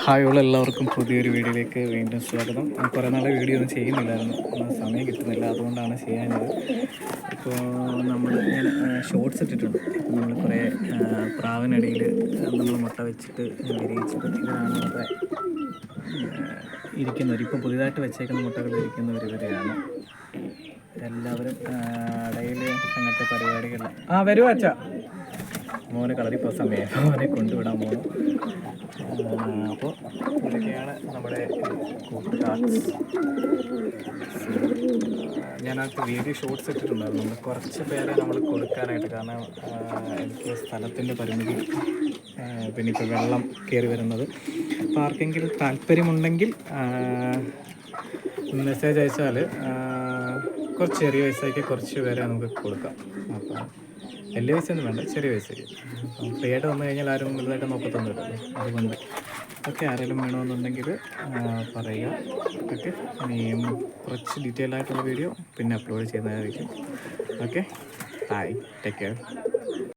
Hi all എല്ലാവർക്കും പുതിയൊരു വീഡിയോയിലേക്ക് വീണ്ടും സ്വാഗതം. കുറേ നാളെ വീഡിയോ ഒന്നും ചെയ്യുന്നില്ലായിരുന്നു, സമയം കിട്ടുന്നില്ല, അതുകൊണ്ടാണ് ചെയ്യാഞ്ഞത്. ഇപ്പോൾ ഞാൻ ഷോർട്സ് ഇട്ടിട്ടുണ്ട്. ഇപ്പോൾ നമ്മൾ കുറേ പ്രാവിനടിയിൽ നമ്മൾ മുട്ട വെച്ചിട്ട് വിരിയിച്ചിട്ട് ഇവരാണ് അവരുടെ ഇരിക്കുന്നവർ. ഇപ്പോൾ പുതിയതായിട്ട് വെച്ചേക്കുന്ന മുട്ടകൾ ഇരിക്കുന്നവർ ഇവരെയാണ്. എല്ലാവരും ഇടയിൽ അങ്ങനത്തെ പരിപാടികൾ വരുവാ അച്ഛാ. മോനെ കളറിപ്പോൾ സമയം മോനെ കൊണ്ടുവിടാൻ പോകണം. അപ്പോൾ ഇതൊക്കെയാണ് നമ്മുടെ കൂട്ടുകാർ. ഞാനകത്ത് വീഡിയോ ഷോർട്സ് ഇട്ടിട്ടുണ്ടായിരുന്നു. നമ്മൾ കുറച്ച് പേരെ നമ്മൾ കൊടുക്കാനായിട്ട്, കാരണം എനിക്ക് സ്ഥലത്തിൻ്റെ പരിമിതി, പിന്നെ ഇപ്പോൾ വെള്ളം കയറി വരുന്നത്. അപ്പോൾ ആർക്കെങ്കിലും താല്പര്യമുണ്ടെങ്കിൽ മെസ്സേജ് അയച്ചാൽ കുറച്ച് ചെറിയ വയസ്സാക്കി കുറച്ച് പേരെ നമുക്ക് കൊടുക്കാം. അപ്പോൾ വലിയ വയസ്സൊന്നും വേണ്ട, ചെറിയ വയസ്സേക്ക്. ഫ്രീ ആയിട്ട് വന്നു കഴിഞ്ഞാൽ ആരും വലുതായിട്ട് നോക്കത്തൊന്നും ഇല്ലല്ലോ. അതുകൊണ്ട് ഓക്കെ, ആരെങ്കിലും വേണമെന്നുണ്ടെങ്കിൽ പറയുക. ഓക്കെ, ഇനിയും കുറച്ച് ഡീറ്റെയിൽ ആയിട്ടുള്ള വീഡിയോ പിന്നെ അപ്ലോഡ് ചെയ്യുന്നതായിരിക്കും. Okay, bye, take care.